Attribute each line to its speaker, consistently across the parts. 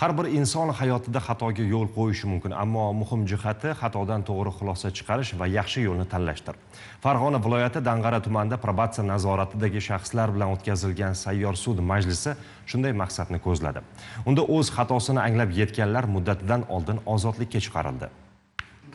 Speaker 1: Har bir inson hayotida xatoga yo'l qo'yishi mumkin, ammo muhim jihati xatodan to'g'ri xulosa chiqarish va yaxshi yo'lni tanlashdir. Farg'ona viloyati Dang'ara tumanida probatsiya nazoratidagi shaxslar bilan o'tkazilgan sayyor sud majlisi shunday maqsadni ko'zladi. Unda o'z xatosini anglab yetganlar muddatidan oldin ozodlikka chiqarildi.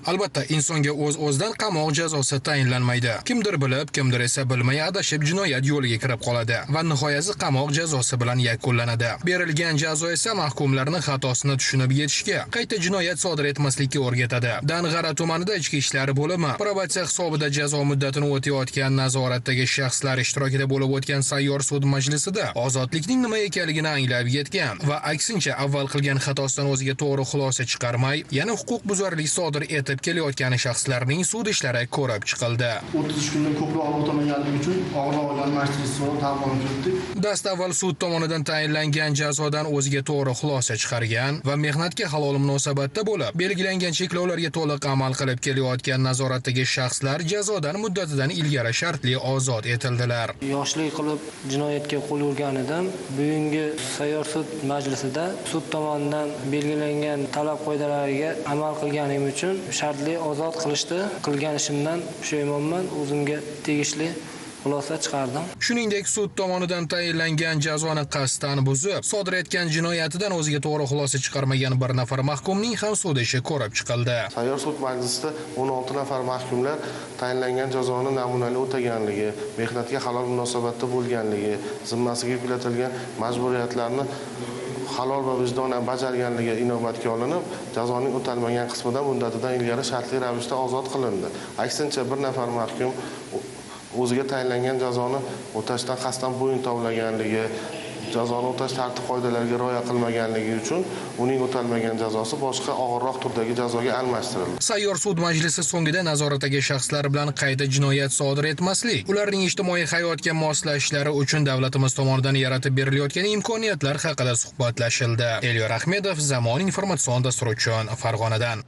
Speaker 2: Albatta, insonga o'z-o'zidan qamoq jazosi tayinlanmaydi. Kimdir bilib, kimdir esa bilmay adashib jinoyat yo'liga kirib qoladi va nihoyasi qamoq jazosi bilan yakunlanadi. Berilgan jazo esa mahkumlarni xatosini tushunib yetishga, qayta jinoyat sodir etmaslikka o'rgatadi. Dang'ara tumanida ichki ishlar bo'limi probatsiya hisobida jazo muddatini o'tayotgan nazoratdagi shaxslar ishtirokida bo'lib o'tgan sayyor sud majlisida ozodlikning nima ekanligini anglab yetgan va aksincha avval qilgan xatosidan o'ziga to'g'ri xulosa chiqarmay, yana huquqbuzarlik sodir etib kelayotgan shaxslarning sud ishlari ko'rib chiqildi.
Speaker 3: 30 kundan ko'proq o'tamaganligi uchun og'ir majlis ta'minlab o'tdik.
Speaker 2: Dastavval sud tomonidan tayinlangan jazodan o'ziga to'g'ri xulosa chiqargan va mehnatga halol munosabatda bo'lib, belgilangan cheklovlarga to'liq amal qilib kelayotgan nazoratdagi shaxslar jazodan muddatidan ilgari shartli ozod etildilar.
Speaker 4: Yoshlik qilib jinoyatga qo'l urgan edim. Bugungi sayyor sud majlisida sud tomonidan belgilangan talab qoidalariga amal qilganim uchun shartli ozod qilishdi. Qilgan ishimdan pushaymonman, o'zimga tegishli xulosa chiqardim.
Speaker 2: Shuningdek, sud tomonidan tayinlangan jazoni qasddan buzib, sodir etgan jinoyatidan o'ziga to'g'ri xulosa chiqarmagan bir nafar mahkumning ham sud ishi ko'rib chiqildi.
Speaker 5: Sayyor sud majlisida 16 nafar mahkumlar tayinlangan jazoni namunali o'taganligi, mehnatga halol munosabatda bo'lganligi, zimmasiga yuklatilgan majburiyatlarni halol va vijdonan bajarganligi inobatga olinib, jazoning o'talmagan qismidan muddatidan ilgari shartli ravishda ozod qilindi. Aksincha bir nafar mahkum o'ziga tayinlangan jazoni o'tashdan qasddan bo'yin tovlaganligi, jazoni o'tash tartib qoidalariga rioya qilmaganligi uchun uning o'talmagan jazosi boshqa og'irroq turdagi jazoga almashtirildi.
Speaker 2: Sayyor sud majlisi so'ngida nazoratdagi shaxslar bilan qayta jinoyat sodir etmaslik, ularning ijtimoiy hayotga moslashishlari uchun davlatimiz tomonidan yaratib berilayotgan imkoniyatlar haqida suhbatlashildi. Elyor Ahmedov, Zamon informatsion dasturi uchun Farg'onadan.